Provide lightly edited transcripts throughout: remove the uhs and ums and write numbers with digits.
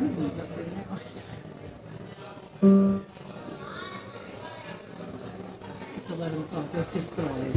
one's up there now. It's 11 o'clock. Let's just go on.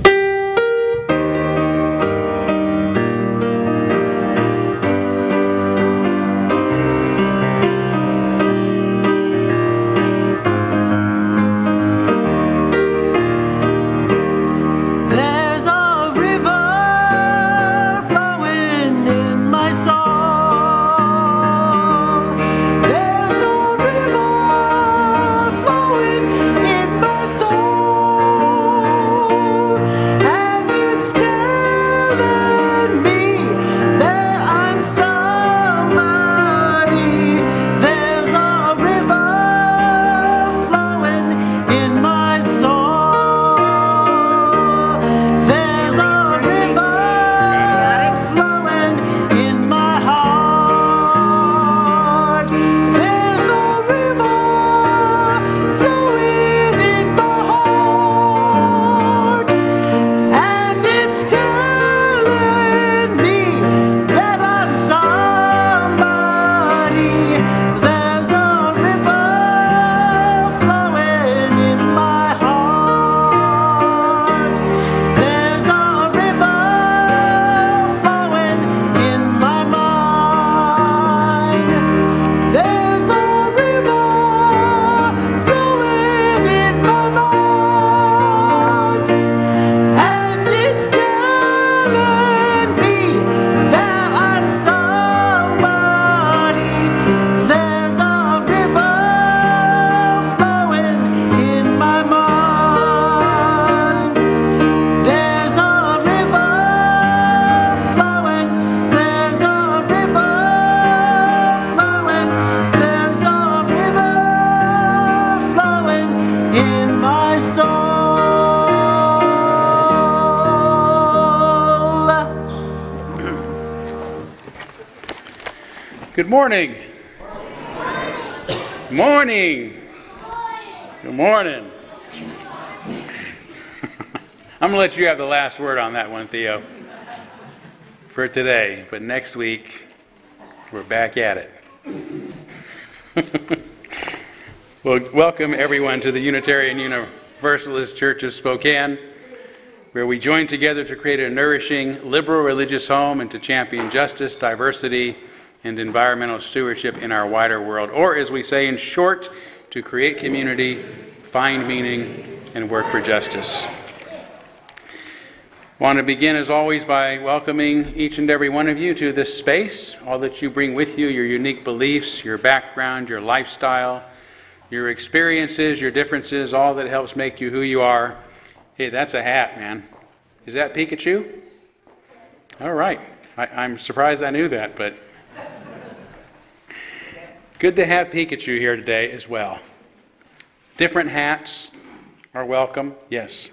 Good morning. Morning. Good morning. I'm going to let you have the last word on that one, Theo, for today. But next week, we're back at it. Well, welcome everyone to the Unitarian Universalist Church of Spokane, where we join together to create a nourishing, liberal religious home and to champion justice, diversity, and environmental stewardship in our wider world, or as we say in short, to create community, find meaning, and work for justice. I want to begin, as always, by welcoming each and every one of you to this space, all that you bring with you, your unique beliefs, your background, your lifestyle, your experiences, your differences, all that helps make you who you are. Hey, that's a hat, man. Is that Pikachu? All right. I'm surprised I knew that, but good to have Pikachu here today as well. Different hats are welcome, yes.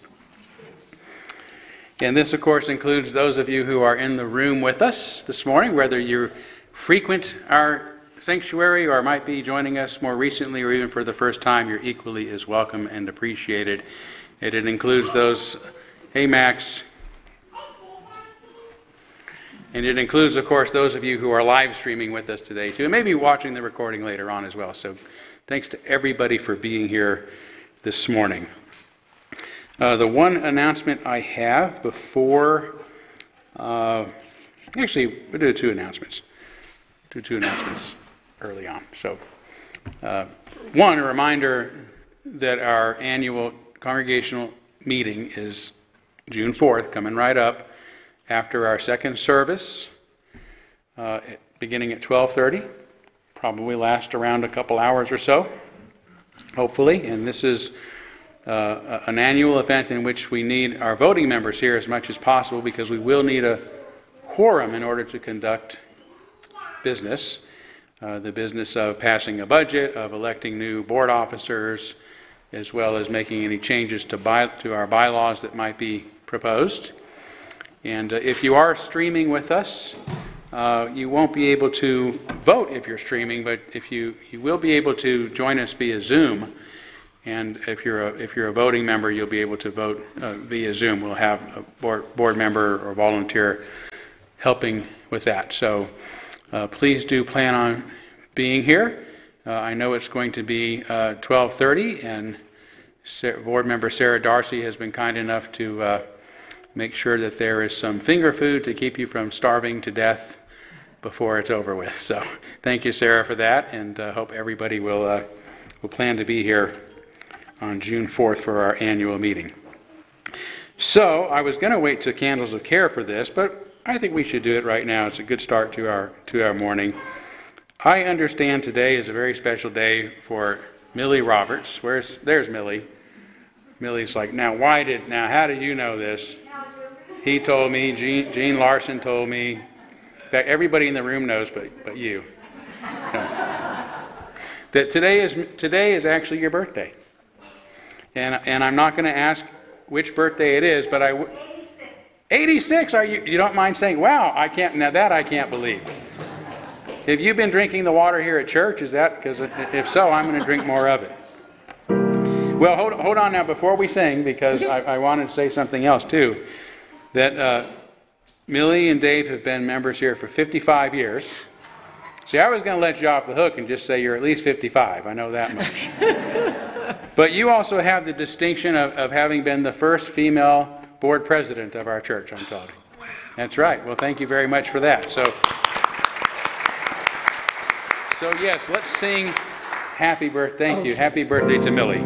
And this, of course, includes those of you who are in the room with us this morning, whether you frequent our sanctuary or might be joining us more recently or even for the first time. You're equally as welcome and appreciated. And it includes those, hey Max, and it includes, of course, those of you who are live streaming with us today, too, and maybe watching the recording later on as well. So thanks to everybody for being here this morning. The one announcement I have before, actually, we'll do two announcements. Do two announcements early on. So, one, a reminder that our annual congregational meeting is June 4th, coming right up, after our second service, beginning at 12:30, probably last around a couple hours or so, hopefully. And this is an annual event in which we need our voting members here as much as possible, because we will need a quorum in order to conduct business, the business of passing a budget, of electing new board officers, as well as making any changes to our bylaws that might be proposed. And if you are streaming with us, you won't be able to vote if you're streaming, but if you will be able to join us via Zoom. And if you're a voting member, you'll be able to vote via Zoom. We'll have a board member or volunteer helping with that. So please do plan on being here. I know it's going to be 12:30, and Board Member Sarah Darcy has been kind enough to make sure that there is some finger food to keep you from starving to death before it's over with. So thank you, Sarah, for that, and hope everybody will plan to be here on June 4th for our annual meeting. So I was going to wait till Candles of Care for this, but I think we should do it right now. It's a good start to our morning. I understand today is a very special day for Millie Roberts. There's Millie. Millie's like, now how did you know this? He told me, Gene Larson told me. In fact, everybody in the room knows but you. No. That today is actually your birthday. And I'm not going to ask which birthday it is, but 86. Are you don't mind saying, wow, I can't believe. Have you been drinking the water here at church? Is that because if so, I'm going to drink more of it. Well, hold on now before we sing, because I wanted to say something else too. That Millie and Dave have been members here for 55 years. See, I was going to let you off the hook and just say you're at least 55. I know that much. But you also have the distinction of having been the first female board president of our church, I'm told. That's right. Well, thank you very much for that. So yes, let's sing happy birthday. Thank you. Happy birthday to Millie.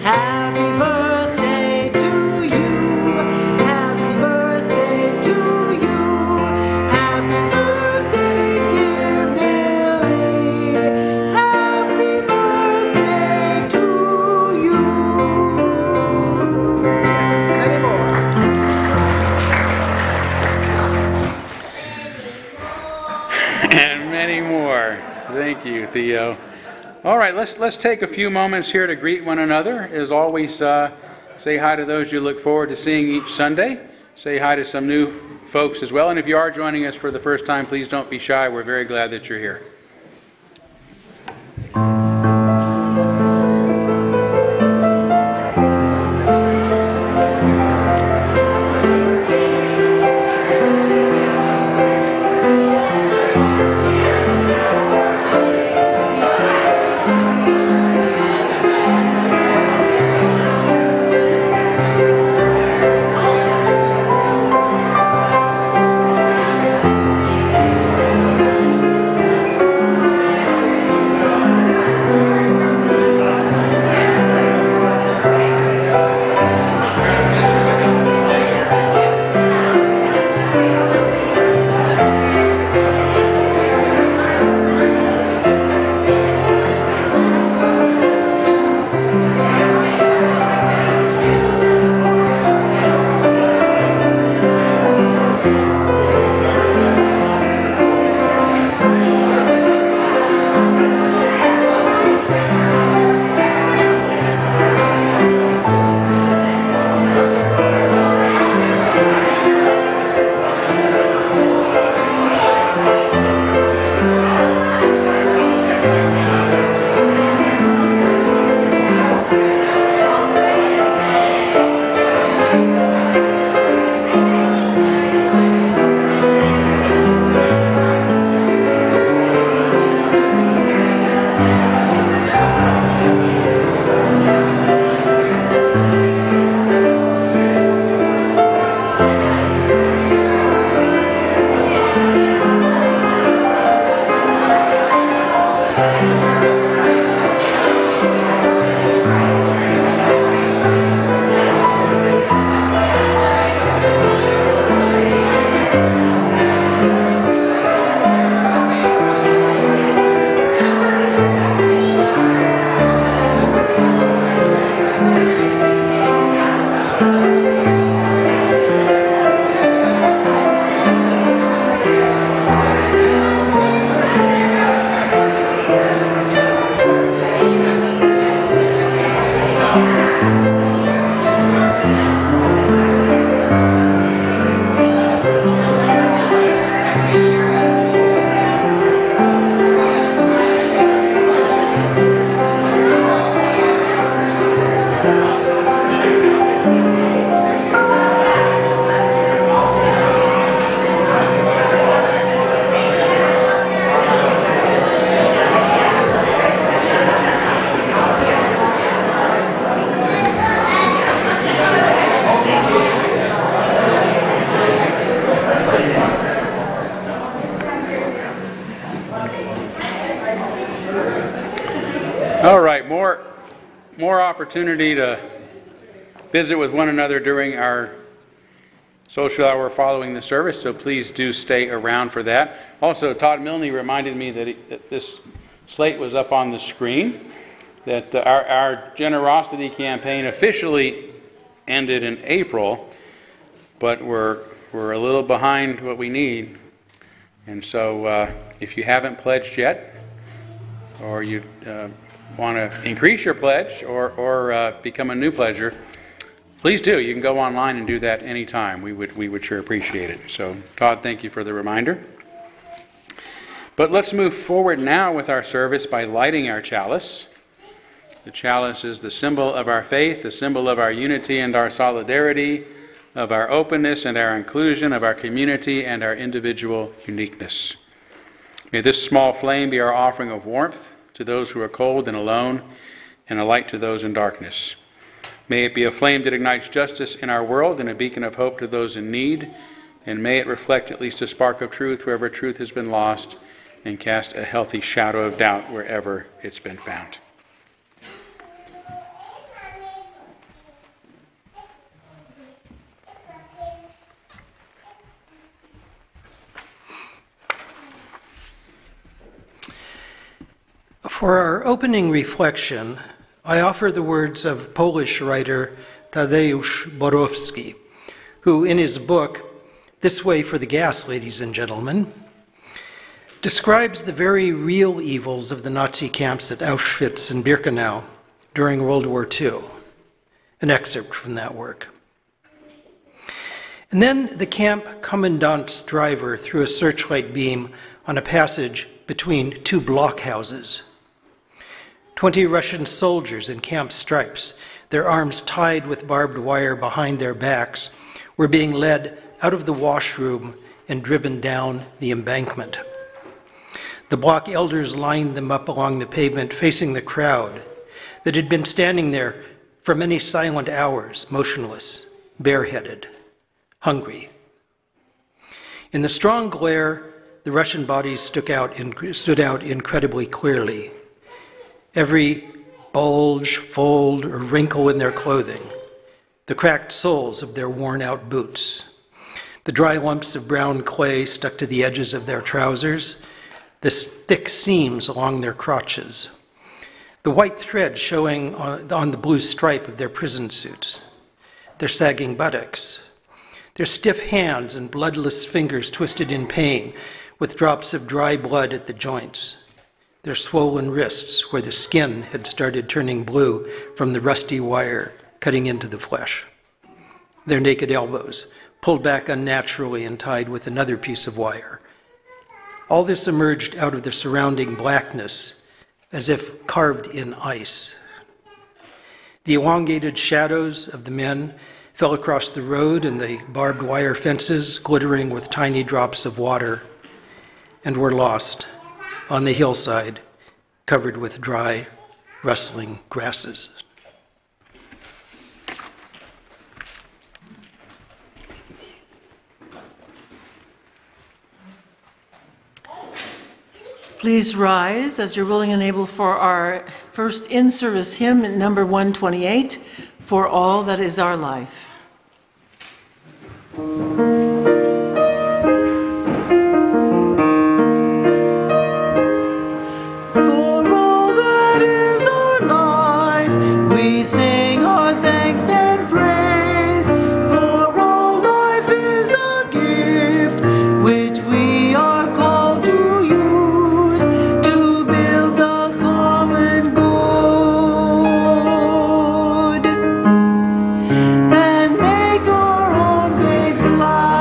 Happy birthday to you. Happy birthday to you. Happy birthday, dear Millie. Happy birthday to you. Yes, many more. And many more. Thank you, Theo. All right, let's take a few moments here to greet one another. As always, say hi to those you look forward to seeing each Sunday. Say hi to some new folks as well. And if you are joining us for the first time, please don't be shy. We're very glad that you're here. All right, more opportunity to visit with one another during our social hour following the service, so please do stay around for that. Also, Todd Milne reminded me that this slate was up on the screen, that our generosity campaign officially ended in April, but we're a little behind what we need. And so if you haven't pledged yet, or you want to increase your pledge or become a new pledger, please do. You can go online and do that anytime. We would sure appreciate it. So, Todd, thank you for the reminder. But let's move forward now with our service by lighting our chalice. The chalice is the symbol of our faith, the symbol of our unity and our solidarity, of our openness and our inclusion, of our community and our individual uniqueness. May this small flame be our offering of warmth to those who are cold and alone, and a light to those in darkness. May it be a flame that ignites justice in our world and a beacon of hope to those in need, and may it reflect at least a spark of truth wherever truth has been lost, and cast a healthy shadow of doubt wherever it's been found. For our opening reflection, I offer the words of Polish writer Tadeusz Borowski, who in his book, This Way for the Gas, Ladies and Gentlemen, describes the very real evils of the Nazi camps at Auschwitz and Birkenau during World War II. An excerpt from that work. And then the camp commandant's driver threw a searchlight beam on a passage between two blockhouses. 20 Russian soldiers in camp stripes, their arms tied with barbed wire behind their backs, were being led out of the washroom and driven down the embankment. The block elders lined them up along the pavement facing the crowd that had been standing there for many silent hours, motionless, bareheaded, hungry. In the strong glare, the Russian bodies stood out incredibly clearly. Every bulge, fold, or wrinkle in their clothing, the cracked soles of their worn-out boots, the dry lumps of brown clay stuck to the edges of their trousers, the thick seams along their crotches, the white thread showing on the blue stripe of their prison suits, their sagging buttocks, their stiff hands and bloodless fingers twisted in pain with drops of dry blood at the joints, their swollen wrists where the skin had started turning blue from the rusty wire cutting into the flesh, their naked elbows pulled back unnaturally and tied with another piece of wire. All this emerged out of the surrounding blackness as if carved in ice. The elongated shadows of the men fell across the road and the barbed wire fences glittering with tiny drops of water, and were lost on the hillside, covered with dry, rustling grasses. Please rise as you're willing and able for our first in-service hymn, number 128, For All That Is Our Life. And make our own days glad.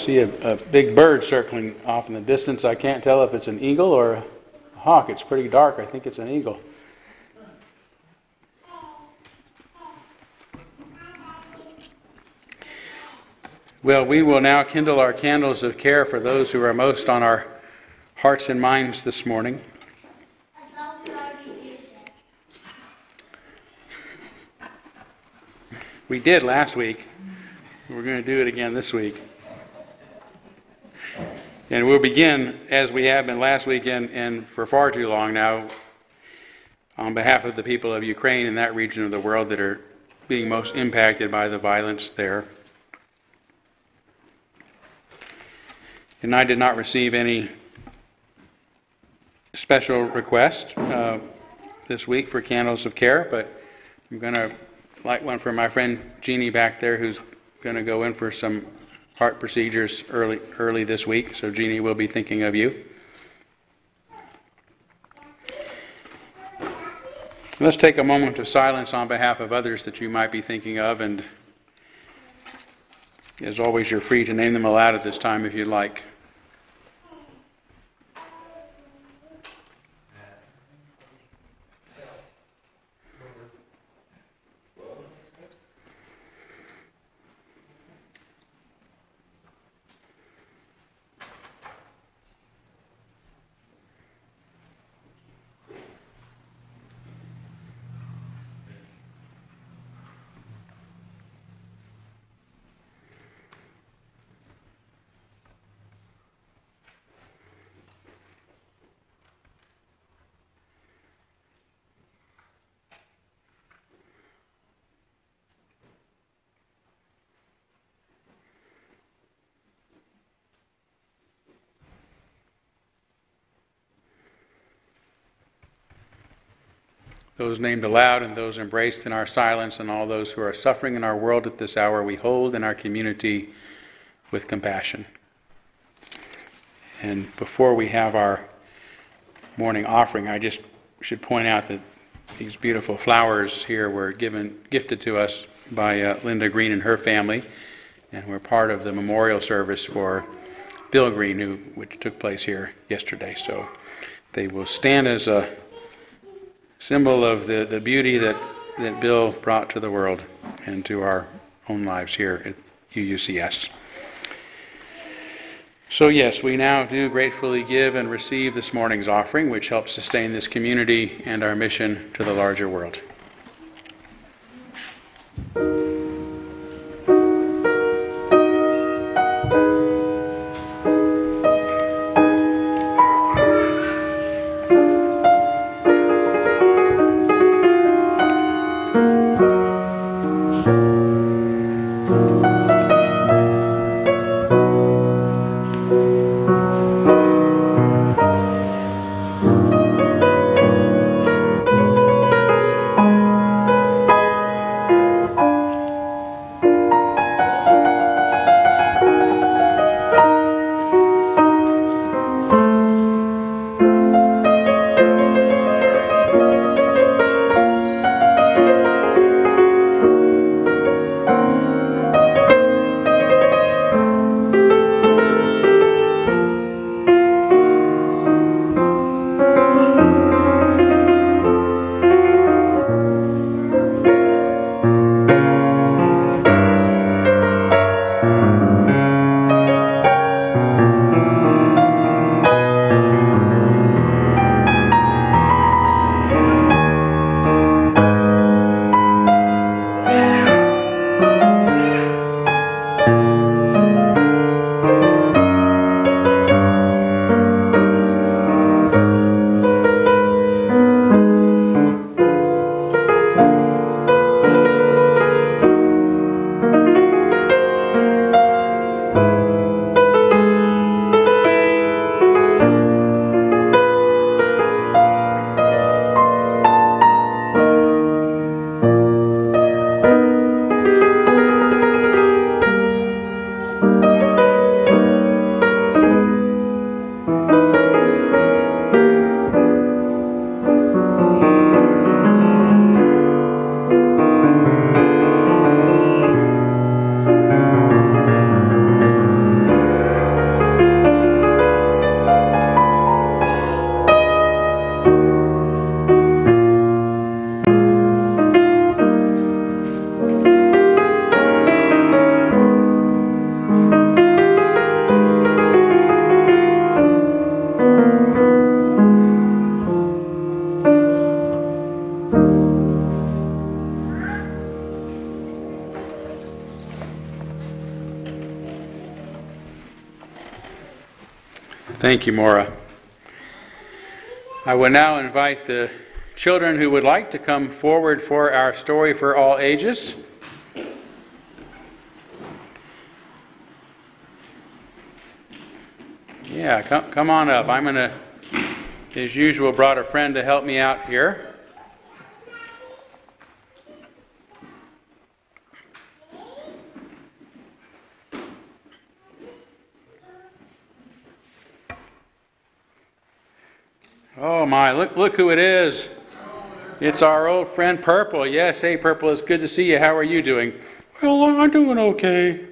see a big bird circling off in the distance. I can't tell if it's an eagle or a hawk. It's pretty dark. I think it's an eagle. Well, we will now kindle our candles of care for those who are most on our hearts and minds this morning. We did last week. We're going to do it again this week. And we'll begin, as we have been last week and for far too long now, on behalf of the people of Ukraine and that region of the world that are being most impacted by the violence there. And I did not receive any special request this week for candles of care, but I'm going to light one for my friend Jeannie back there, who's going to go in for some heart procedures early this week. So Jeannie will be thinking of you. Let's take a moment of silence on behalf of others that you might be thinking of, and as always, you're free to name them aloud at this time if you'd like. Those named aloud and those embraced in our silence, and all those who are suffering in our world at this hour, we hold in our community with compassion. And before we have our morning offering, I just should point out that these beautiful flowers here were gifted to us by Linda Green and her family, and were part of the memorial service for Bill Green, which took place here yesterday. So they will stand as a symbol of the beauty that Bill brought to the world and to our own lives here at UUCS. So yes, we now do gratefully give and receive this morning's offering, which helps sustain this community and our mission to the larger world. Thank you, Maura. I will now invite the children who would like to come forward for our story for all ages. Yeah, come on up. I'm going to, as usual, brought a friend to help me out here. Oh my, look who it is. It's our old friend Purple. Yes, hey Purple, it's good to see you. How are you doing? Well, I'm doing okay.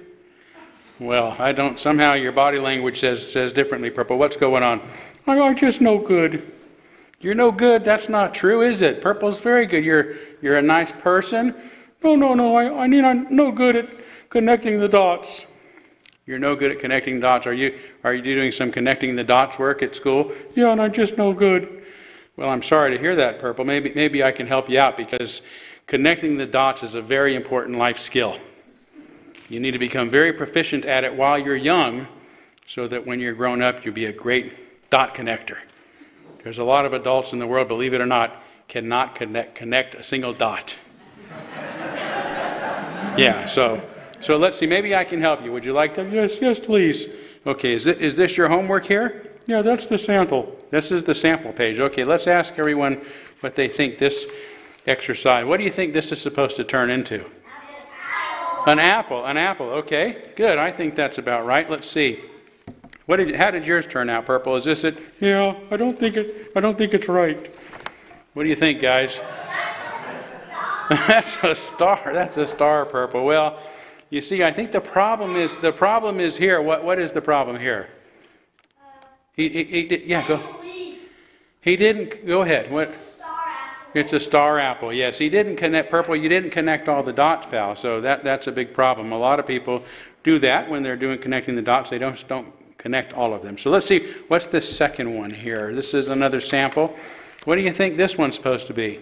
Well, I don't, somehow your body language says differently, Purple. What's going on? I'm just no good. You're no good? That's not true, is it? Purple's very good. You're a nice person. No, I'm no good at connecting the dots. You're no good at connecting dots. Are you doing some connecting the dots work at school? Yeah, and I'm just no good. Well, I'm sorry to hear that, Purple. Maybe I can help you out, because connecting the dots is a very important life skill. You need to become very proficient at it while you're young, so that when you're grown up, you'll be a great dot connector. There's a lot of adults in the world, believe it or not, cannot connect a single dot. Yeah, so let's see, maybe I can help you. Would you like to? Yes, please. Okay, is this your homework here? Yeah, that's the sample. This is the sample page. Okay, let's ask everyone what they think this exercise, what do you think this is supposed to turn into? An apple. An apple, okay, good. I think that's about right. Let's see. How did yours turn out, Purple? Is this it? Yeah, I don't think it's right. What do you think, guys? That's a star. That's a star, Purple. Well, you see, I think the problem is here. What is the problem here? He didn't. Go ahead. What? It's a star apple. Yes, he didn't connect. Purple, you didn't connect all the dots, pal. So that's a big problem. A lot of people do that when they're connecting the dots. They don't connect all of them. So let's see. What's the second one here? This is another sample. What do you think this one's supposed to be?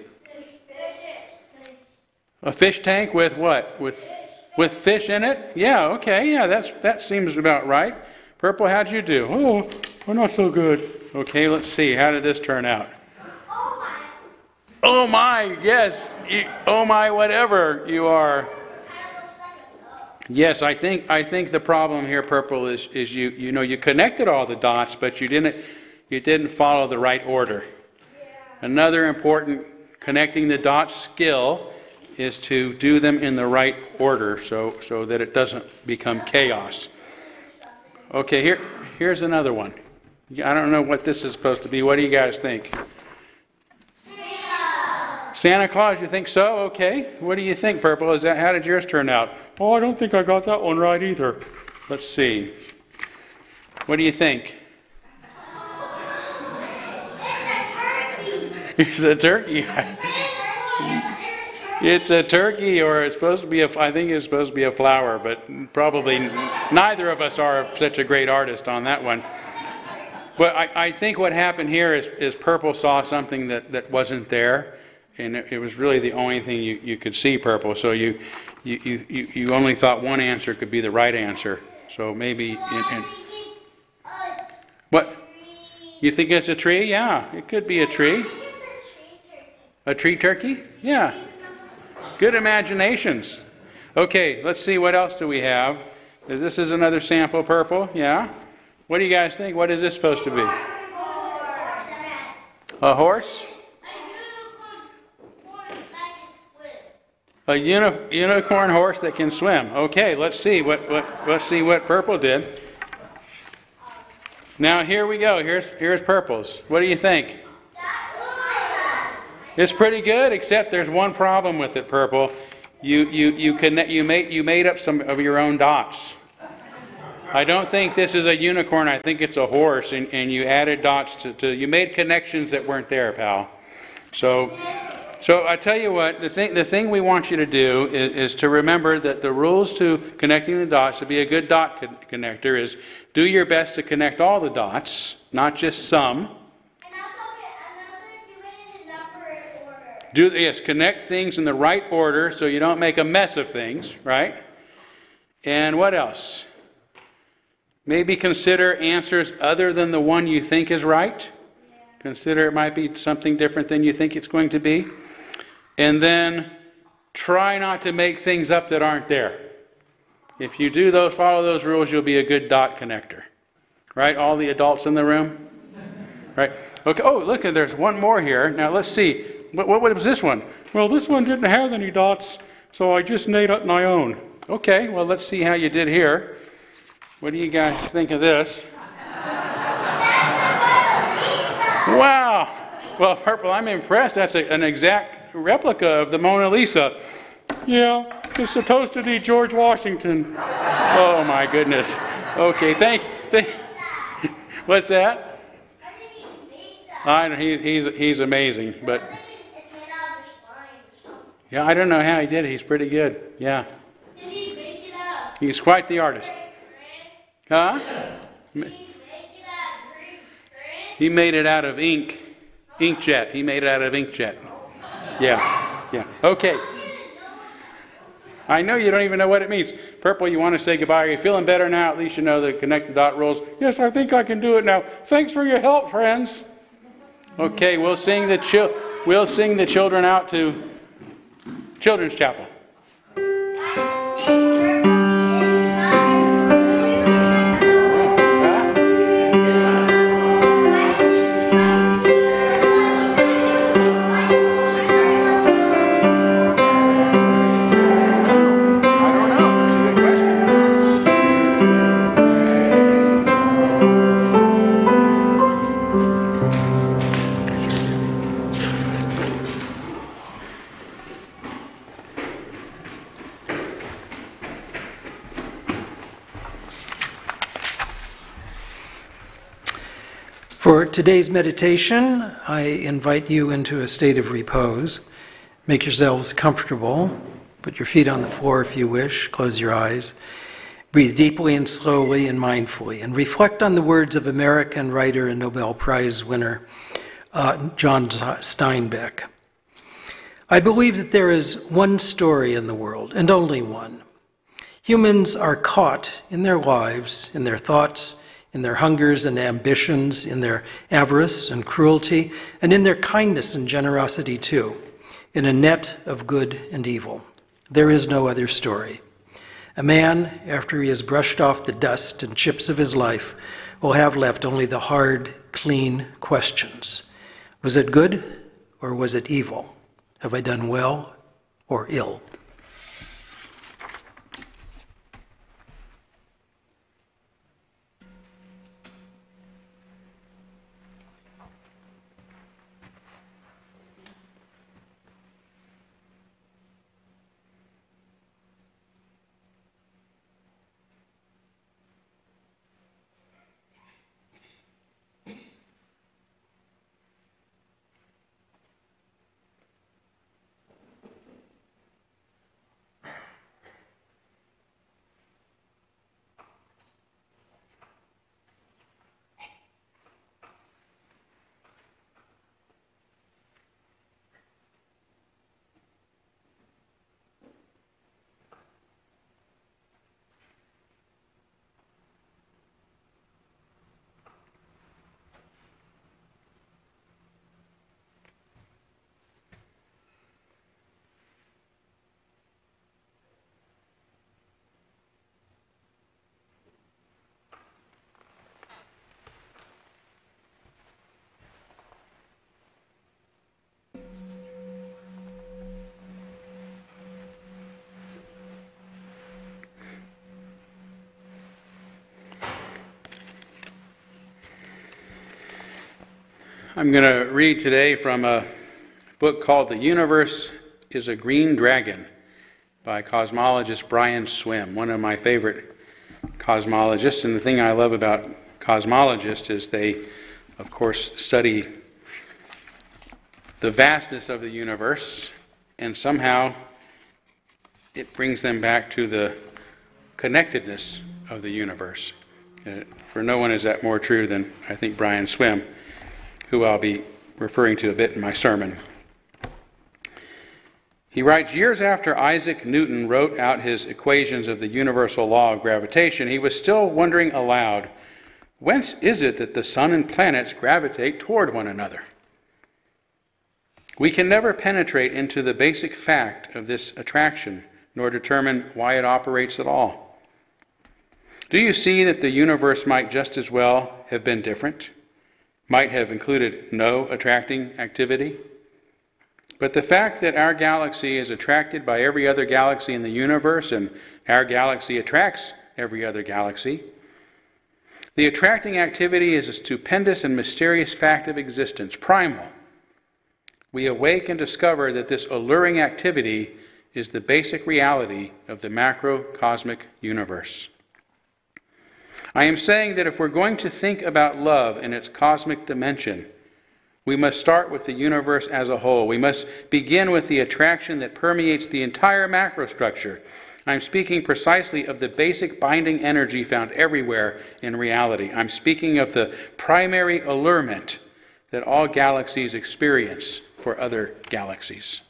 A fish tank with what? With fish in it? Yeah, okay, yeah, that seems about right. Purple, how'd you do? Oh, not so good. Okay, let's see. How did this turn out? Oh my, yes. Oh my, whatever you are. Yes, I think the problem here, Purple, is you connected all the dots, but you didn't follow the right order. Another important connecting the dots skill is to do them in the right order so that it doesn't become chaos. Okay, here's another one. I don't know what this is supposed to be. What do you guys think? Santa Claus, you think so? Okay. What do you think, Purple? How did yours turn out? Oh, I don't think I got that one right either. Let's see. What do you think? It's a turkey. It's a turkey, or it's supposed to be I think it's supposed to be a flower, but probably neither of us are such a great artist on that one. But I think what happened here is Purple saw something that wasn't there, and it was really the only thing you could see, Purple. So you only thought one answer could be the right answer. So maybe what? You think it's a tree? Yeah, it could be a tree. A tree turkey? Yeah. Good imaginations. Okay, let's see, what else do we have? This is another sample, Purple. Yeah. What do you guys think? What is this supposed to be? A horse? A unicorn horse that can swim. Okay, let's see what Purple did. Now here we go. Here's Purple's. What do you think? It's pretty good, except there's one problem with it, Purple. You made up some of your own dots. I don't think this is a unicorn. I think it's a horse, and you added dots you made connections that weren't there, pal. So I tell you what, the thing we want you to do is to remember that the rules to connecting the dots, to be a good dot connector, is do your best to connect all the dots, not just some. Yes, connect things in the right order so you don't make a mess of things, right? And what else? Maybe consider answers other than the one you think is right. Consider it might be something different than you think it's going to be. And then try not to make things up that aren't there. If you do those, follow those rules, you'll be a good dot connector. Right? All the adults in the room? Right? Okay. Oh, look, there's one more here. Now let's see. What was this one? Well, this one didn't have any dots, so I just made up my own. Okay, well, let's see how you did here. What do you guys think of this? Wow. Well, Purple, I'm impressed. That's an exact replica of the Mona Lisa. Yeah, it's supposed to be George Washington. Oh, my goodness. Okay, thank What's that? I know he's amazing, but yeah, I don't know how he did it. He's pretty good. Yeah. Did he make it out? He's quite the artist. Huh? He made it out of ink. Inkjet. He made it out of inkjet. Yeah. Yeah. Okay. I know you don't even know what it means. Purple, you want to say goodbye. Are you feeling better now? At least you know the connect the dot rules. Yes, I think I can do it now. Thanks for your help, friends. Okay, we'll sing the children out to Children's Chapel. For today's meditation, I invite you into a state of repose. Make yourselves comfortable. Put your feet on the floor if you wish. Close your eyes. Breathe deeply and slowly and mindfully. And reflect on the words of American writer and Nobel Prize winner John Steinbeck. I believe that there is one story in the world, and only one. Humans are caught in their lives, in their thoughts, in their hungers and ambitions, in their avarice and cruelty, and in their kindness and generosity too, in a net of good and evil. There is no other story. A man, after he has brushed off the dust and chips of his life, will have left only the hard, clean questions. Was it good or was it evil? Have I done well or ill? I'm going to read today from a book called The Universe is a Green Dragon by cosmologist Brian Swimme, one of my favorite cosmologists. And the thing I love about cosmologists is they, of course, study the vastness of the universe, and somehow it brings them back to the connectedness of the universe. For no one is that more true than, I think, Brian Swimme, who I'll be referring to a bit in my sermon. He writes, years after Isaac Newton wrote out his equations of the universal law of gravitation, he was still wondering aloud, whence is it that the sun and planets gravitate toward one another? We can never penetrate into the basic fact of this attraction, nor determine why it operates at all. Do you see that the universe might just as well have been different? Might have included no attracting activity? But the fact that our galaxy is attracted by every other galaxy in the universe, and our galaxy attracts every other galaxy, the attracting activity is a stupendous and mysterious fact of existence, primal. We awake and discover that this alluring activity is the basic reality of the macrocosmic universe. I am saying that if we're going to think about love in its cosmic dimension, we must start with the universe as a whole. We must begin with the attraction that permeates the entire macrostructure. I'm speaking precisely of the basic binding energy found everywhere in reality. I'm speaking of the primary allurement that all galaxies experience for other galaxies.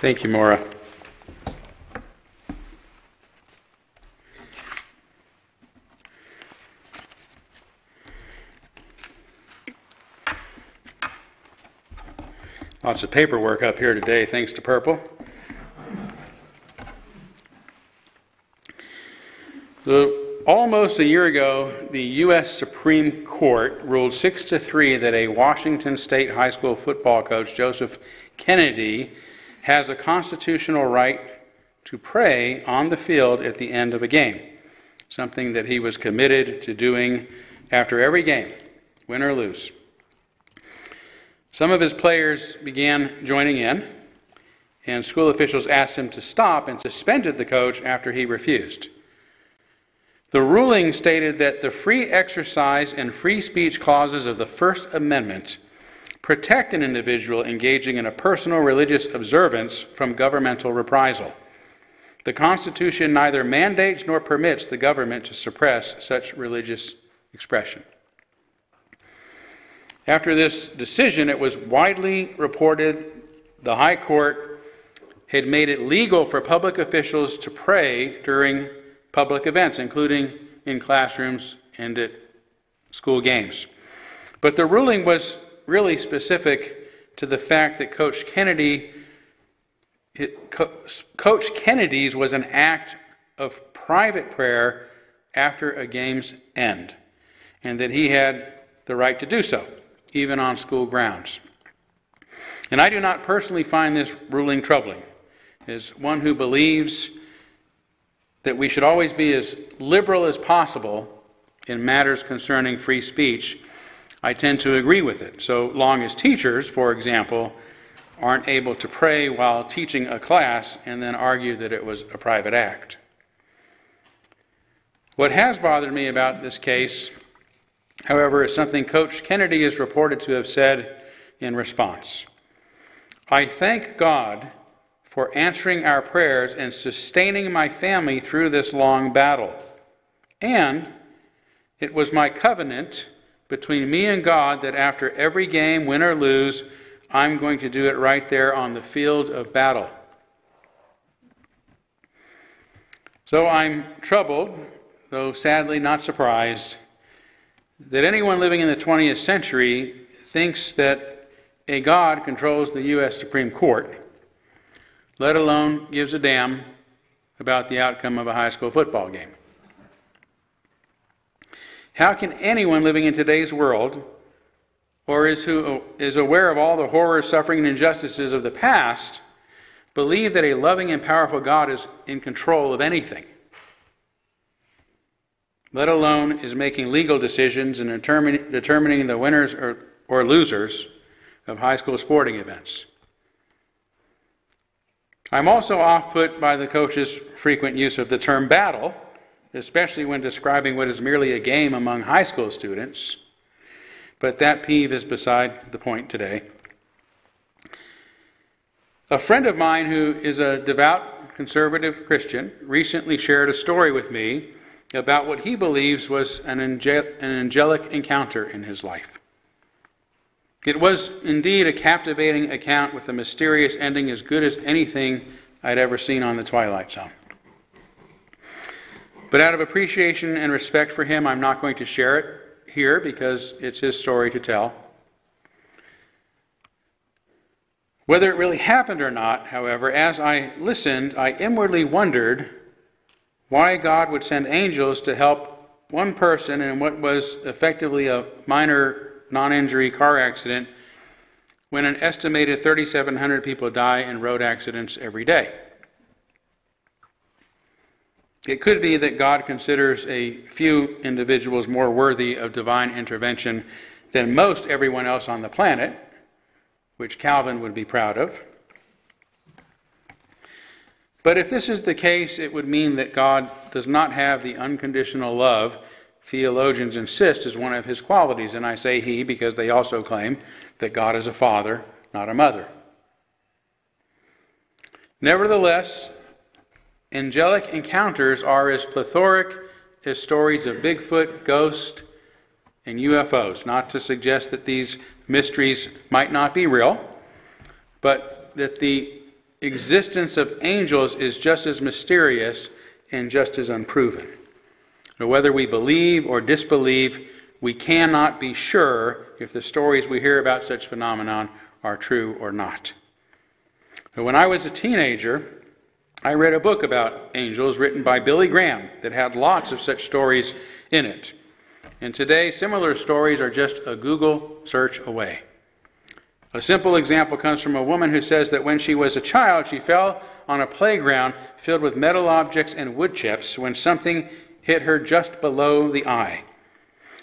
Thank you, Maura. Lots of paperwork up here today, thanks to Purple. So, almost a year ago, the U.S. Supreme Court ruled 6-3 that a Washington State high school football coach, Joseph Kennedy, has a constitutional right to pray on the field at the end of a game, something that he was committed to doing after every game, win or lose. Some of his players began joining in, and school officials asked him to stop and suspended the coach after he refused. The ruling stated that the free exercise and free speech clauses of the First Amendment protect an individual engaging in a personal religious observance from governmental reprisal. The Constitution neither mandates nor permits the government to suppress such religious expression. After this decision, it was widely reported the High Court had made it legal for public officials to pray during public events, including in classrooms and at school games. But the ruling was really specific to the fact that Coach Kennedy's was an act of private prayer after a game's end, and that he had the right to do so, even on school grounds. And I do not personally find this ruling troubling. As one who believes that we should always be as liberal as possible in matters concerning free speech, I tend to agree with it, so long as teachers, for example, aren't able to pray while teaching a class and then argue that it was a private act. What has bothered me about this case, however, is something Coach Kennedy is reported to have said in response. "I thank God for answering our prayers and sustaining my family through this long battle. And it was my covenant between me and God that after every game, win or lose, I'm going to do it right there on the field of battle." So I'm troubled, though sadly not surprised, that anyone living in the 20th century thinks that a God controls the U.S. Supreme Court, let alone gives a damn about the outcome of a high school football game. How can anyone living in today's world, or who is aware of all the horrors, suffering, and injustices of the past, believe that a loving and powerful God is in control of anything, let alone is making legal decisions and determining the winners or losers of high school sporting events? I'm also off-put by the coach's frequent use of the term battle, especially when describing what is merely a game among high school students. But that peeve is beside the point today. A friend of mine who is a devout conservative Christian recently shared a story with me about what he believes was an angelic encounter in his life. It was indeed a captivating account with a mysterious ending as good as anything I'd ever seen on The Twilight Zone. But out of appreciation and respect for him, I'm not going to share it here because it's his story to tell. Whether it really happened or not, however, as I listened, I inwardly wondered why God would send angels to help one person in what was effectively a minor non-injury car accident when an estimated 3,700 people die in road accidents every day. It could be that God considers a few individuals more worthy of divine intervention than most everyone else on the planet, which Calvin would be proud of. But if this is the case, it would mean that God does not have the unconditional love theologians insist is one of his qualities, and I say he because they also claim that God is a father, not a mother. Nevertheless, angelic encounters are as plethoric as stories of Bigfoot, ghosts, and UFOs. Not to suggest that these mysteries might not be real, but that the existence of angels is just as mysterious and just as unproven. Now, whether we believe or disbelieve, we cannot be sure if the stories we hear about such phenomenon are true or not. But when I was a teenager, I read a book about angels written by Billy Graham that had lots of such stories in it. And today, similar stories are just a Google search away. A simple example comes from a woman who says that when she was a child, she fell on a playground filled with metal objects and wood chips when something hit her just below the eye.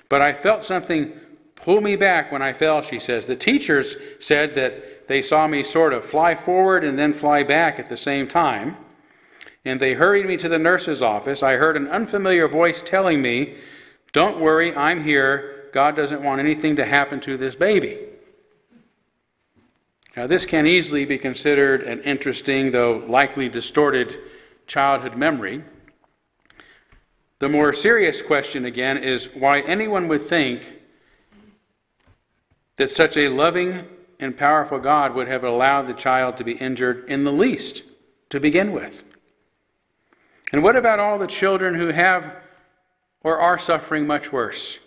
But I felt something pull me back when I fell, she says. The teachers said that they saw me sort of fly forward and then fly back at the same time. And they hurried me to the nurse's office. I heard an unfamiliar voice telling me, "Don't worry, I'm here. God doesn't want anything to happen to this baby." Now, this can easily be considered an interesting, though likely distorted, childhood memory. The more serious question, again, is why anyone would think that such a loving and powerful God would have allowed the child to be injured in the least to begin with. And what about all the children who have or are suffering much worse?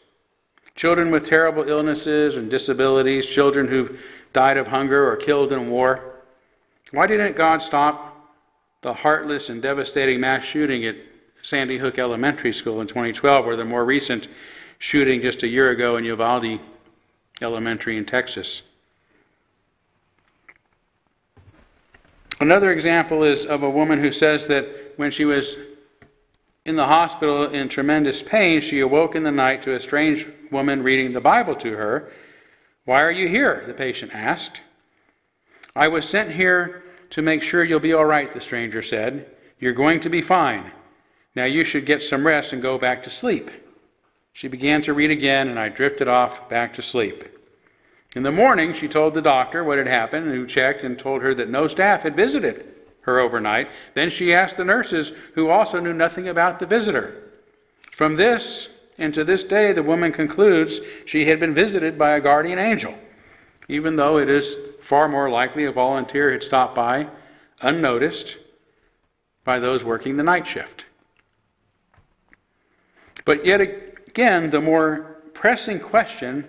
Children with terrible illnesses and disabilities, children who've died of hunger or killed in war. Why didn't God stop the heartless and devastating mass shooting at Sandy Hook Elementary School in 2012, or the more recent shooting just a year ago in Uvalde Elementary in Texas? Another example is of a woman who says that when she was in the hospital in tremendous pain, she awoke in the night to a strange woman reading the Bible to her. "Why are you here?" the patient asked. "I was sent here to make sure you'll be all right," the stranger said. "You're going to be fine. Now you should get some rest and go back to sleep." She began to read again, and I drifted off back to sleep. In the morning, she told the doctor what had happened, who checked and told her that no staff had visited her overnight. Then she asked the nurses, who also knew nothing about the visitor. From this, and to this day, the woman concludes she had been visited by a guardian angel, even though it is far more likely a volunteer had stopped by, unnoticed, by those working the night shift. But yet again, the more pressing question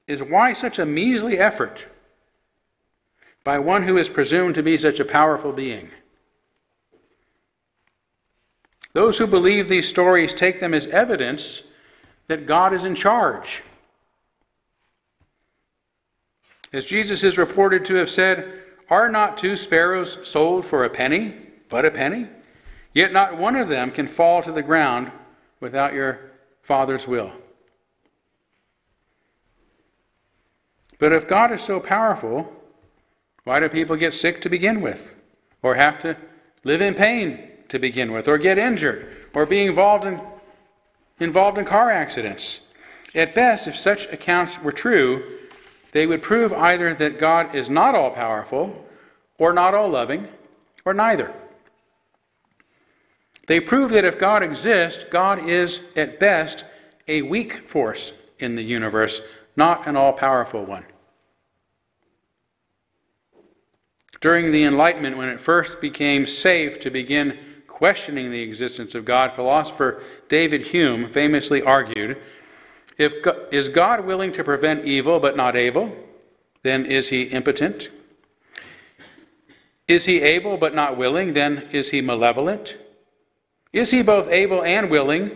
is why such a measly effort by one who is presumed to be such a powerful being? Those who believe these stories take them as evidence that God is in charge. As Jesus is reported to have said, "Are not 2 sparrows sold for a penny, but a penny? Yet not one of them can fall to the ground without your Father's will." But if God is so powerful, why do people get sick to begin with? Or have to live in pain to begin with? Or get injured? Or be involved in car accidents? At best, if such accounts were true, they would prove either that God is not all powerful, or not all loving, or neither. They prove that if God exists, God is, at best, a weak force in the universe, not an all-powerful one. During the Enlightenment, when it first became safe to begin questioning the existence of God, philosopher David Hume famously argued, is God willing to prevent evil but not able? Then is he impotent? Is he able but not willing? Then is he malevolent? Is he both able and willing?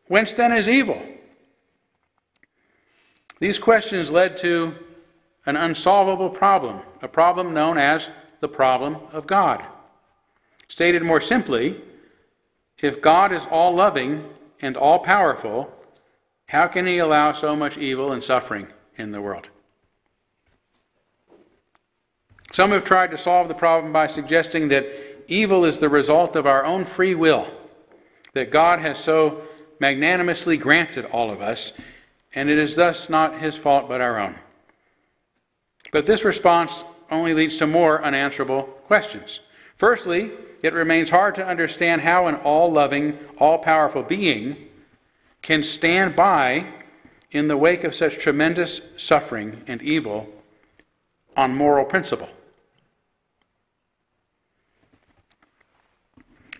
Whence then is evil? These questions led to an unsolvable problem, a problem known as the problem of God. Stated more simply, if God is all-loving and all-powerful, how can he allow so much evil and suffering in the world? Some have tried to solve the problem by suggesting that evil is the result of our own free will, that God has so magnanimously granted all of us, and it is thus not his fault but our own. But this response only leads to more unanswerable questions. Firstly, it remains hard to understand how an all-loving, all-powerful being can stand by in the wake of such tremendous suffering and evil on moral principle.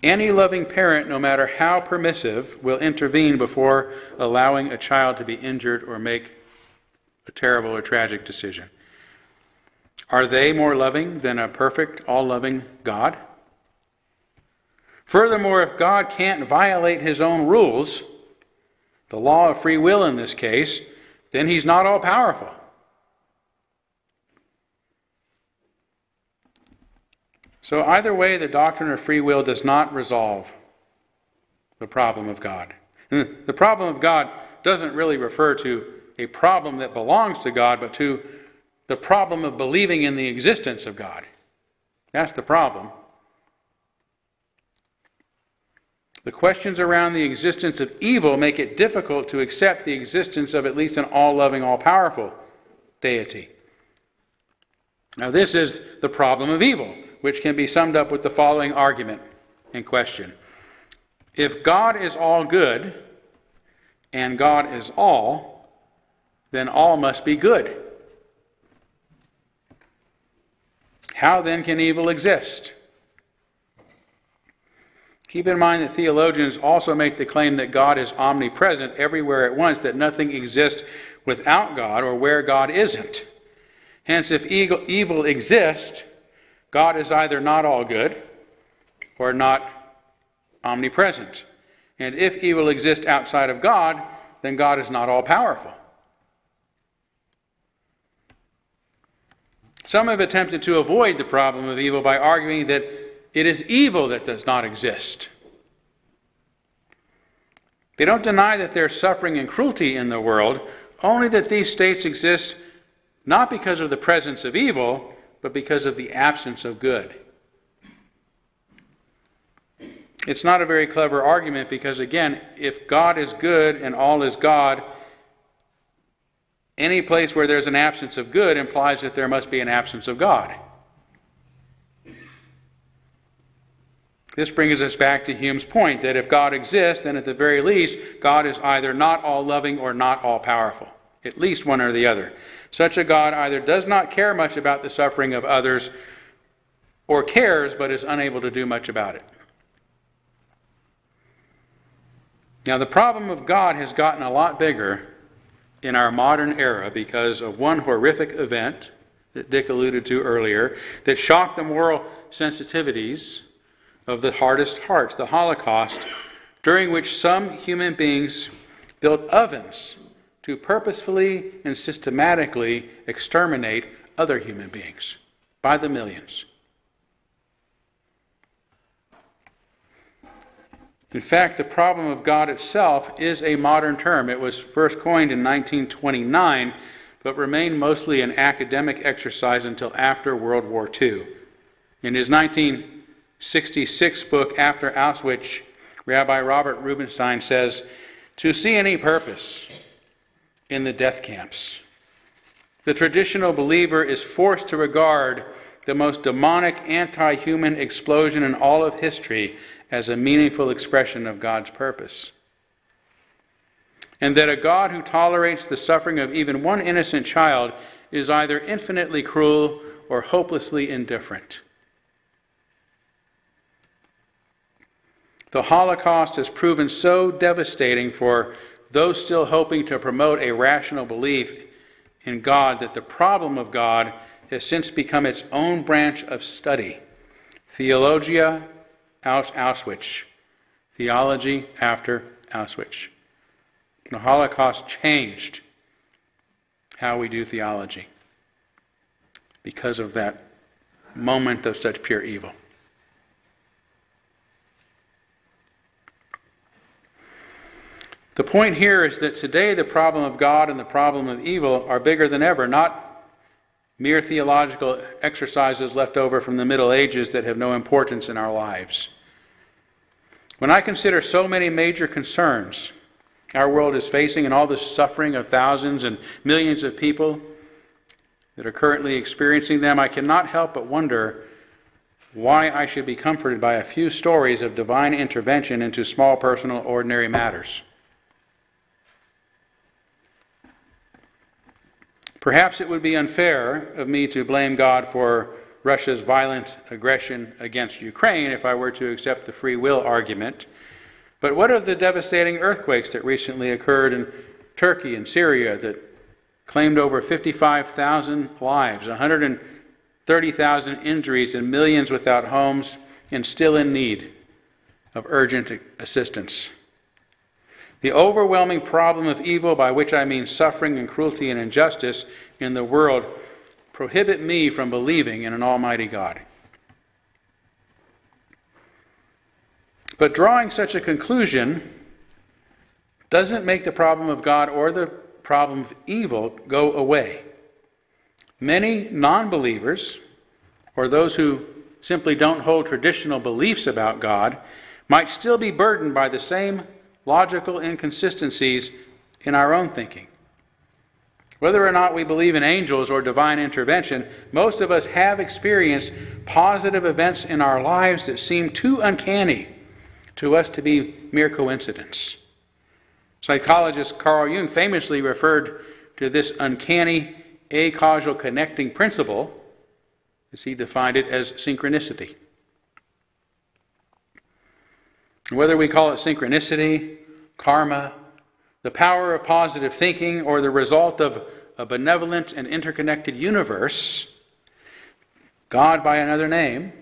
Any loving parent, no matter how permissive, will intervene before allowing a child to be injured or make a terrible or tragic decision. Are they more loving than a perfect, all-loving God? Furthermore, if God can't violate his own rules, the law of free will in this case, then he's not all-powerful. So either way, the doctrine of free will does not resolve the problem of God. And the problem of God doesn't really refer to a problem that belongs to God, but to the problem of believing in the existence of God. That's the problem. The questions around the existence of evil make it difficult to accept the existence of at least an all-loving, all-powerful deity. Now, this is the problem of evil, which can be summed up with the following argument in question. If God is all good and God is all, then all must be good. How then can evil exist? Keep in mind that theologians also make the claim that God is omnipresent everywhere at once, that nothing exists without God or where God isn't. Hence, if evil exists, God is either not all good or not omnipresent. And if evil exists outside of God, then God is not all powerful. Some have attempted to avoid the problem of evil by arguing that it is evil that does not exist. They don't deny that there's suffering and cruelty in the world, only that these states exist not because of the presence of evil, but because of the absence of good. It's not a very clever argument because, again, if God is good and all is God, any place where there's an absence of good implies that there must be an absence of God. This brings us back to Hume's point that if God exists, then at the very least, God is either not all-loving or not all-powerful. At least one or the other. Such a God either does not care much about the suffering of others or cares but is unable to do much about it. Now, the problem of God has gotten a lot bigger in our modern era because of one horrific event that Dick alluded to earlier that shocked the moral sensitivities of the hardest hearts, the Holocaust, during which some human beings built ovens to purposefully and systematically exterminate other human beings by the millions. In fact, the problem of God itself is a modern term. It was first coined in 1929, but remained mostly an academic exercise until after World War II. In his 1966 book, After Auschwitz, Rabbi Robert Rubinstein says, "To see any purpose in the death camps, the traditional believer is forced to regard the most demonic, anti-human explosion in all of history as a meaningful expression of God's purpose. And that a God who tolerates the suffering of even one innocent child is either infinitely cruel or hopelessly indifferent." The Holocaust has proven so devastating for those still hoping to promote a rational belief in God that the problem of God has since become its own branch of study. Theologia aus Auschwitz. Theology after Auschwitz. The Holocaust changed how we do theology because of that moment of such pure evil. The point here is that today the problem of God and the problem of evil are bigger than ever, not mere theological exercises left over from the Middle Ages that have no importance in our lives. When I consider so many major concerns our world is facing and all the suffering of thousands and millions of people that are currently experiencing them, I cannot help but wonder why I should be comforted by a few stories of divine intervention into small, personal, ordinary matters. Perhaps it would be unfair of me to blame God for Russia's violent aggression against Ukraine if I were to accept the free will argument. But what of the devastating earthquakes that recently occurred in Turkey and Syria that claimed over 55,000 lives, 130,000 injuries, and millions without homes and still in need of urgent assistance? The overwhelming problem of evil, by which I mean suffering and cruelty and injustice in the world, prohibit me from believing in an almighty God. But drawing such a conclusion doesn't make the problem of God or the problem of evil go away. Many non-believers, or those who simply don't hold traditional beliefs about God, might still be burdened by the same logical inconsistencies in our own thinking. Whether or not we believe in angels or divine intervention, most of us have experienced positive events in our lives that seem too uncanny to us to be mere coincidence. Psychologist Carl Jung famously referred to this uncanny acausal connecting principle, as he defined it, as synchronicity. Whether we call it synchronicity, karma, the power of positive thinking, or the result of a benevolent and interconnected universe, God by another name,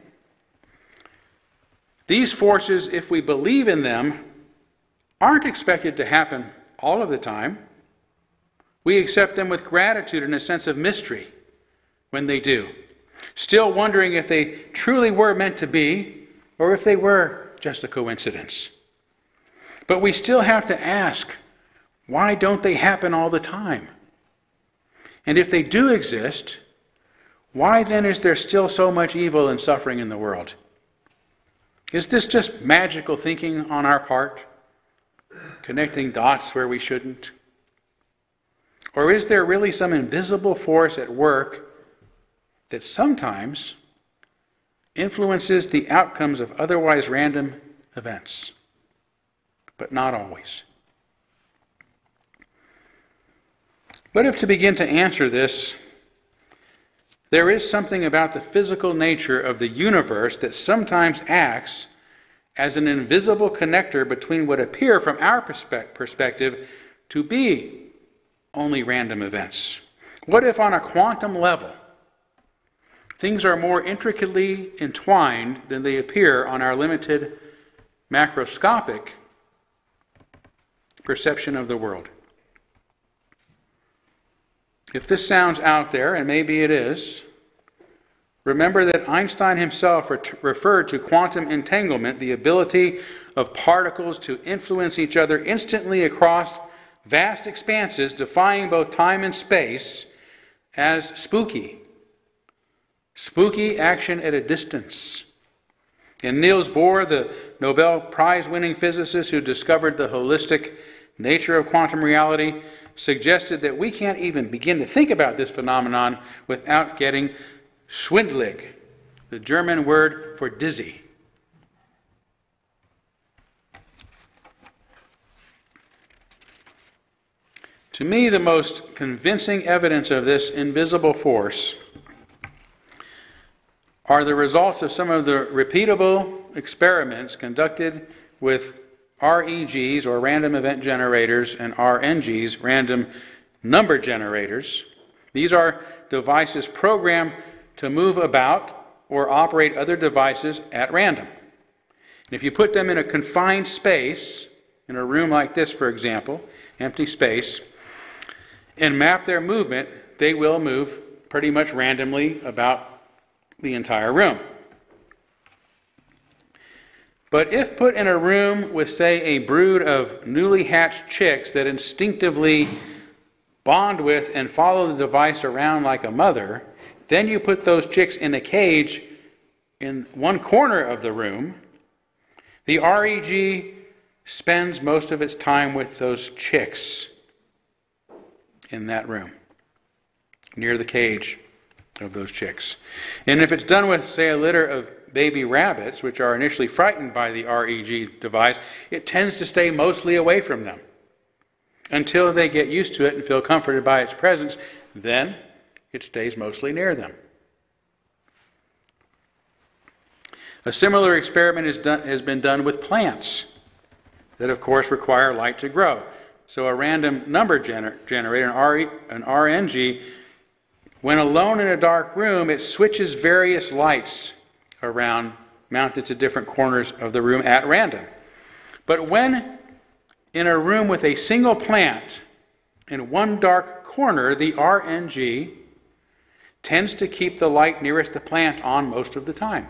these forces, if we believe in them, aren't expected to happen all of the time. We accept them with gratitude and a sense of mystery when they do, still wondering if they truly were meant to be or if they were just a coincidence. But we still have to ask, why don't they happen all the time? And if they do exist, why then is there still so much evil and suffering in the world? Is this just magical thinking on our part, connecting dots where we shouldn't? Or is there really some invisible force at work that sometimes influences the outcomes of otherwise random events, but not always? But if to begin to answer this, there is something about the physical nature of the universe that sometimes acts as an invisible connector between what appear from our perspective to be only random events. What if on a quantum level, things are more intricately entwined than they appear on our limited macroscopic perception of the world? If this sounds out there, and maybe it is, remember that Einstein himself referred to quantum entanglement, the ability of particles to influence each other instantly across vast expanses, defying both time and space, as spooky. Spooky action at a distance. And Niels Bohr, the Nobel Prize-winning physicist who discovered the holistic nature of quantum reality, suggested that we can't even begin to think about this phenomenon without getting schwindelig, the German word for dizzy. To me, the most convincing evidence of this invisible force are the results of some of the repeatable experiments conducted with REGs, or random event generators, and RNGs, random number generators. These are devices programmed to move about or operate other devices at random. And if you put them in a confined space, in a room like this, for example, empty space, and map their movement, they will move pretty much randomly about the entire room. But if put in a room with, say, a brood of newly hatched chicks that instinctively bond with and follow the device around like a mother, then you put those chicks in a cage in one corner of the room, the REG spends most of its time with those chicks in that room, near the cage of those chicks. And if it's done with, say, a litter of baby rabbits, which are initially frightened by the REG device, it tends to stay mostly away from them until they get used to it and feel comforted by its presence. Then it stays mostly near them. A similar experiment has been done with plants that, of course, require light to grow. So a random number generator, an RNG, when alone in a dark room, it switches various lights around, mounted to different corners of the room at random. But when in a room with a single plant in one dark corner, the RNG tends to keep the light nearest the plant on most of the time.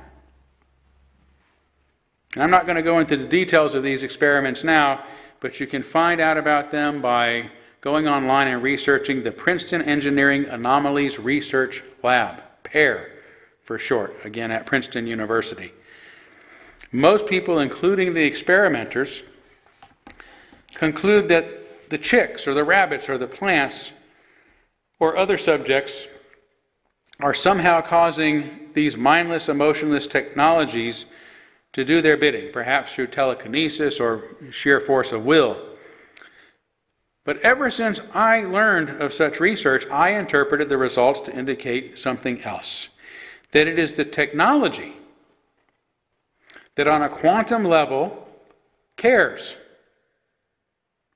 And I'm not going to go into the details of these experiments now, but you can find out about them by going online and researching the Princeton Engineering Anomalies Research Lab, PAIR for short, again at Princeton University. Most people, including the experimenters, conclude that the chicks or the rabbits or the plants or other subjects are somehow causing these mindless, emotionless technologies to do their bidding, perhaps through telekinesis or sheer force of will. But ever since I learned of such research, I interpreted the results to indicate something else. That it is the technology that on a quantum level cares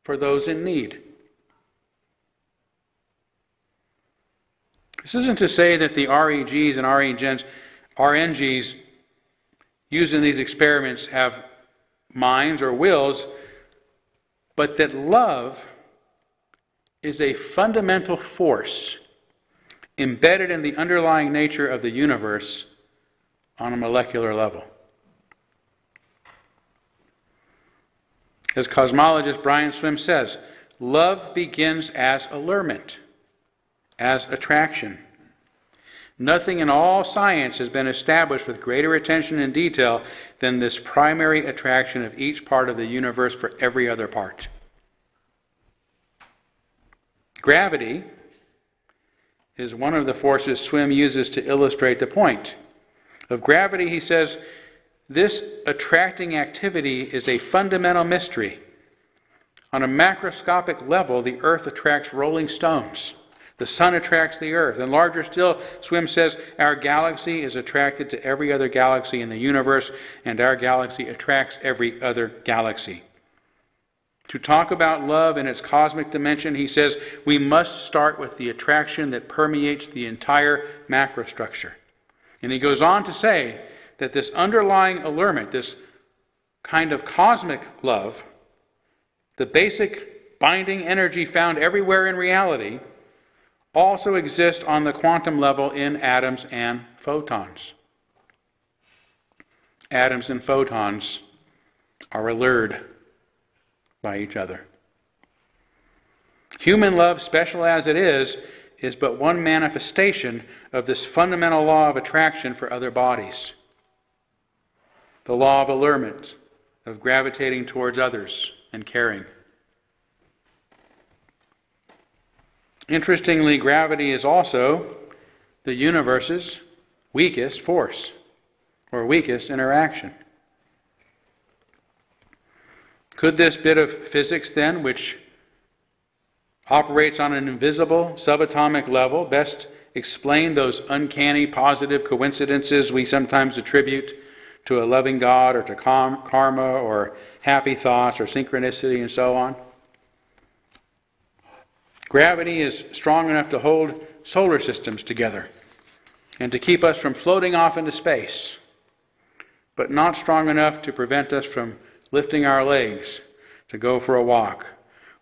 for those in need. This isn't to say that the REGs and RNGs used in these experiments have minds or wills, but that love is a fundamental force embedded in the underlying nature of the universe on a molecular level. As cosmologist Brian Swimme says, love begins as allurement, as attraction. Nothing in all science has been established with greater attention and detail than this primary attraction of each part of the universe for every other part. Gravity is one of the forces Swimme uses to illustrate the point. Of gravity, he says, this attracting activity is a fundamental mystery. On a macroscopic level, the Earth attracts rolling stones. The sun attracts the Earth. And larger still, Swimme says, our galaxy is attracted to every other galaxy in the universe, and our galaxy attracts every other galaxy. To talk about love in its cosmic dimension, he says, we must start with the attraction that permeates the entire macrostructure. And he goes on to say that this underlying allurement, this kind of cosmic love, the basic binding energy found everywhere in reality, also exists on the quantum level in atoms and photons. Atoms and photons are allured by each other. Human love, special as it is but one manifestation of this fundamental law of attraction for other bodies. The law of allurement, of gravitating towards others and caring. Interestingly, gravity is also the universe's weakest force, or weakest interaction. Could this bit of physics, then, which operates on an invisible subatomic level, best explain those uncanny positive coincidences we sometimes attribute to a loving God or to karma or happy thoughts or synchronicity and so on? Gravity is strong enough to hold solar systems together and to keep us from floating off into space, but not strong enough to prevent us from lifting our legs to go for a walk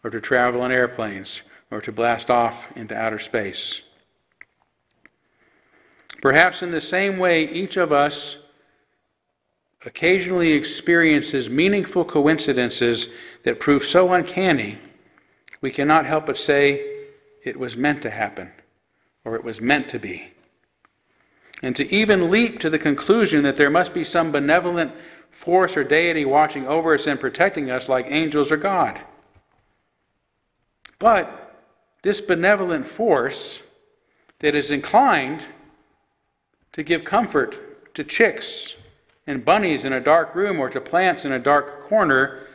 or to travel in airplanes or to blast off into outer space. Perhaps in the same way, each of us occasionally experiences meaningful coincidences that prove so uncanny, we cannot help but say it was meant to happen, or it was meant to be. And to even leap to the conclusion that there must be some benevolent force or deity watching over us and protecting us like angels or God. But this benevolent force that is inclined to give comfort to chicks and bunnies in a dark room or to plants in a dark corner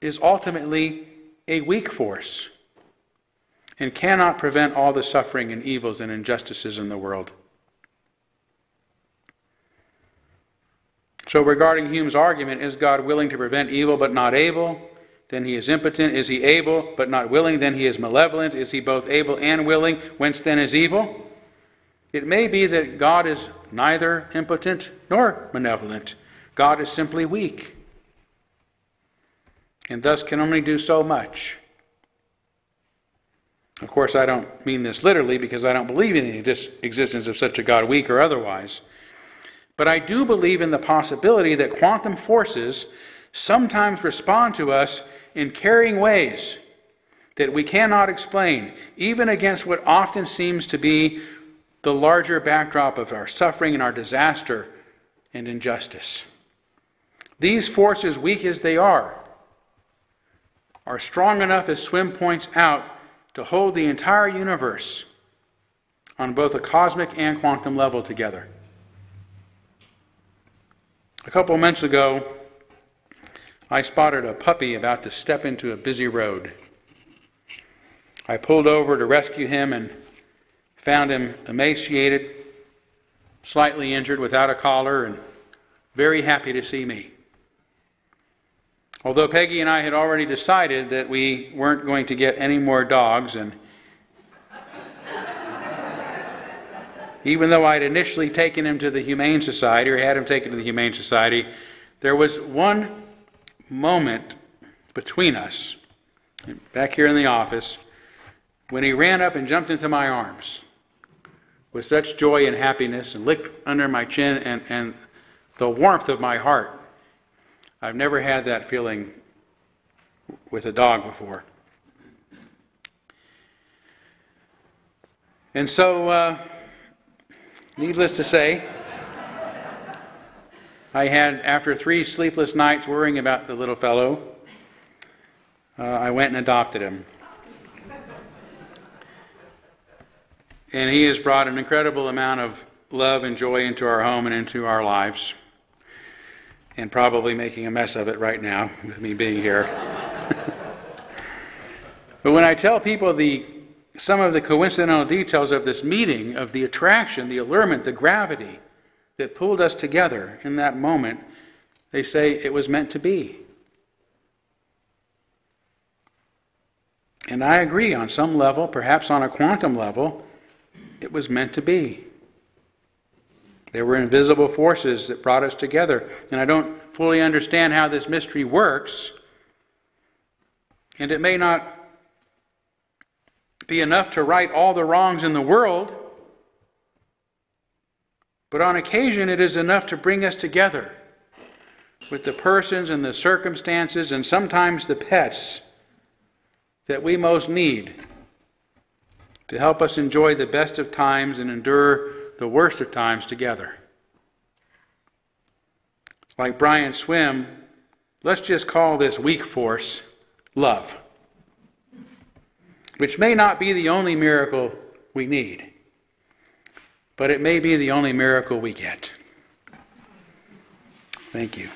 is ultimately a weak force and cannot prevent all the suffering and evils and injustices in the world. So regarding Hume's argument, is God willing to prevent evil but not able? Then he is impotent. Is he able but not willing? Then he is malevolent. Is he both able and willing? Whence then is evil? It may be that God is neither impotent nor malevolent. God is simply weak, and thus can only do so much. Of course, I don't mean this literally because I don't believe in the existence of such a God, weak or otherwise. But I do believe in the possibility that quantum forces sometimes respond to us in carrying ways that we cannot explain, even against what often seems to be the larger backdrop of our suffering and our disaster and injustice. These forces, weak as they are strong enough, as Swim points out, to hold the entire universe on both a cosmic and quantum level together. A couple of months ago, I spotted a puppy about to step into a busy road. I pulled over to rescue him and found him emaciated, slightly injured, without a collar, and very happy to see me. Although Peggy and I had already decided that we weren't going to get any more dogs, and even though I'd initially taken him to the Humane Society, or had him taken to the Humane Society, there was one moment between us, back here in the office, when he ran up and jumped into my arms with such joy and happiness and licked under my chin and the warmth of my heart. I've never had that feeling with a dog before. And so, needless to say, I had, after 3 sleepless nights worrying about the little fellow, I went and adopted him. And he has brought an incredible amount of love and joy into our home and into our lives, and probably making a mess of it right now with me being here. But when I tell people some of the coincidental details of this meeting, of the attraction, the allurement, the gravity that pulled us together in that moment, they say it was meant to be. And I agree on some level, perhaps on a quantum level, it was meant to be. There were invisible forces that brought us together. And I don't fully understand how this mystery works. And it may not be enough to right all the wrongs in the world, but on occasion it is enough to bring us together with the persons and the circumstances and sometimes the pets that we most need to help us enjoy the best of times and endure the worst of times together. Like Brian Swim, let's just call this weak force love, which may not be the only miracle we need, but it may be the only miracle we get. Thank you.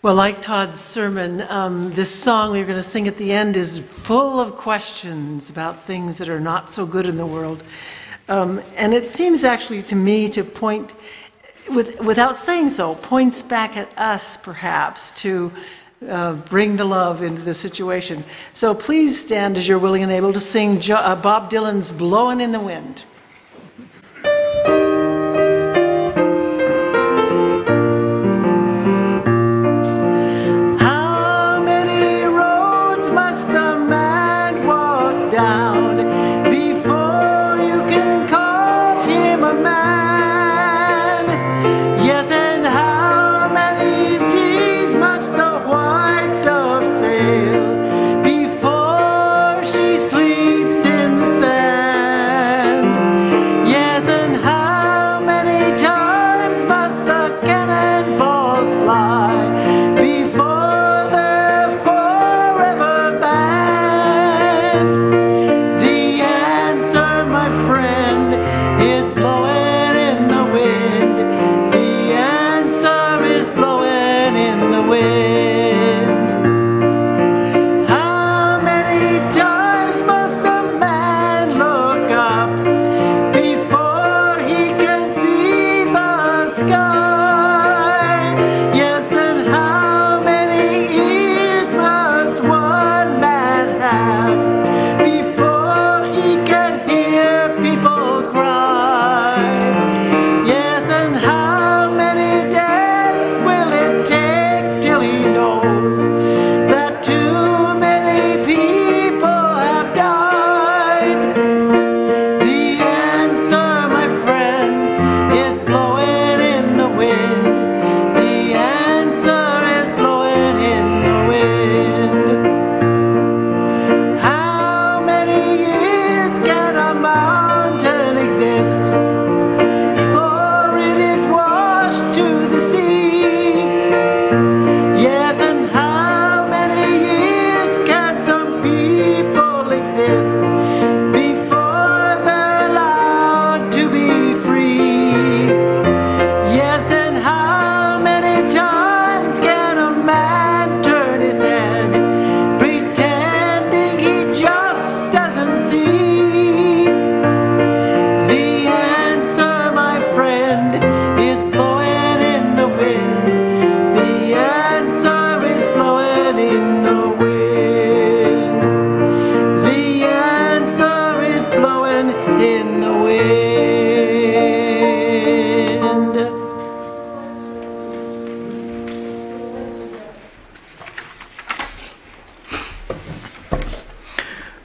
Well, like Todd's sermon, this song we're going to sing at the end is full of questions about things that are not so good in the world. And it seems actually to me to point, without saying so, points back at us perhaps to bring the love into the situation. So please stand as you're willing and able to sing Bob Dylan's Blowin' in the Wind. Before she sleeps in the sand.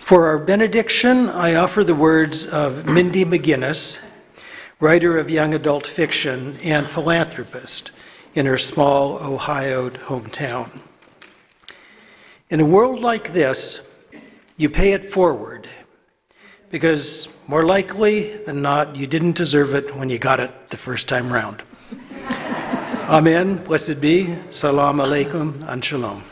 For our benediction, I offer the words of Mindy McGinnis, writer of young adult fiction and philanthropist in her small Ohio hometown. In a world like this, you pay it forward, because more likely than not, you didn't deserve it when you got it the first time round. Amen, blessed be, salam alaikum, and shalom.